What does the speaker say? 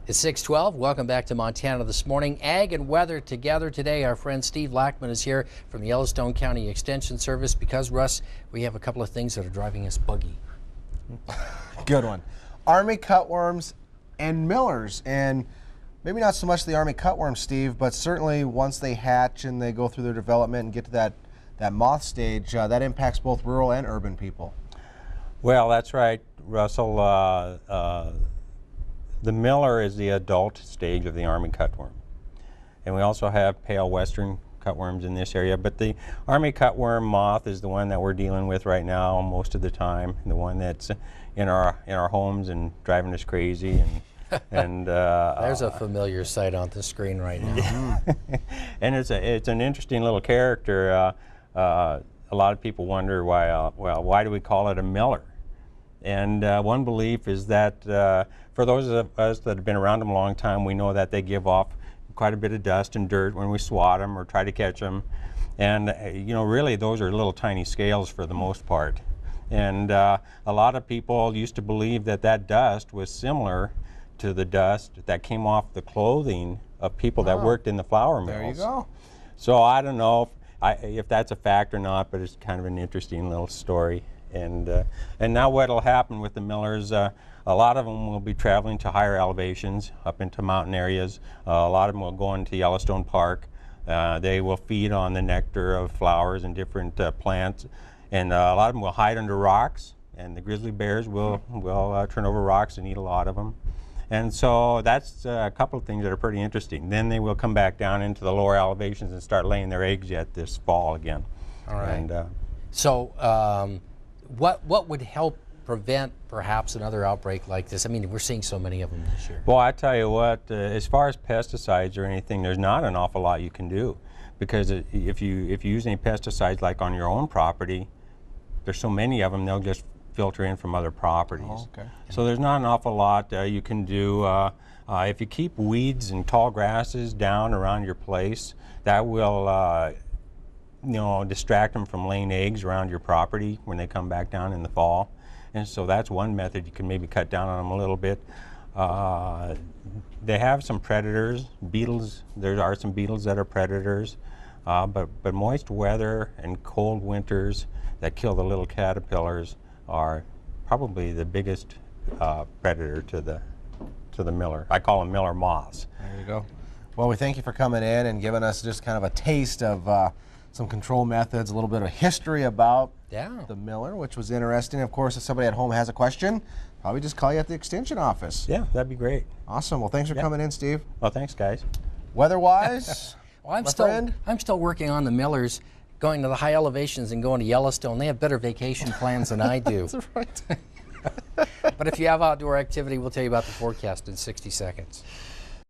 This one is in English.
It's 6:12. Welcome back to Montana This Morning. Ag and weather together today. Our friend Steve Lackman is here from the Yellowstone County Extension Service because, Russ, we have a couple of things that are driving us buggy. Good one. Army cutworms and millers. And maybe not so much the Army cutworm, Steve, but certainly once they hatch and they go through their development and get to that moth stage, that impacts both rural and urban people. Well, that's right, Russell. The miller is the adult stage of the Army cutworm. And we also have pale western cutworms in this area, but the Army cutworm moth is the one that we're dealing with right now most of the time, the one that's in our homes and driving us crazy. And there's a familiar sight on the screen right now. And it's an interesting little character. A lot of people wonder why do we call it a miller? And one belief is that for those of us that have been around them a long time, we know that they give off quite a bit of dust and dirt when we swat them or try to catch them. And you know, really those are little tiny scales for the most part. And a lot of people used to believe that that dust was similar to the dust that came off the clothing of people that worked in the flour mills. There you go. So I don't know if that's a fact or not, but it's kind of an interesting little story. And now what will happen with the millers, a lot of them will be traveling to higher elevations, up into mountain areas. A lot of them will go into Yellowstone Park. They will feed on the nectar of flowers and different plants. And a lot of them will hide under rocks, and the grizzly bears will turn over rocks and eat a lot of them. And so that's a couple of things that are pretty interesting. Then they will come back down into the lower elevations and start laying their eggs yet this fall again. All right. And, so what would help prevent perhaps another outbreak like this? I mean, we're seeing so many of them this year. Well, I tell you what, as far as pesticides or anything, there's not an awful lot you can do, because if you use any pesticides like on your own property, there's so many of them, they'll just filter in from other properties. Oh, okay. So there's not an awful lot you can do. If you keep weeds and tall grasses down around your place, that will you know, distract them from laying eggs around your property when they come back down in the fall. And so that's one method. You can maybe cut down on them a little bit. They have some predators, beetles. There are some beetles that are predators, but moist weather and cold winters that kill the little caterpillars are probably the biggest predator to the miller. I call them miller moths. There you go. Well, we thank you for coming in and giving us just kind of a taste of some control methods, a little bit of history about the miller, which was interesting. Of course, if somebody at home has a question, probably just call you at the extension office. Yeah, that'd be great. Awesome. Well, thanks for coming in, Steve. Well, thanks, guys. Weather-wise, well, I'm still working on the millers, going to the high elevations and going to Yellowstone. They have better vacation plans than I do. That's right. But if you have outdoor activity, we'll tell you about the forecast in 60 seconds.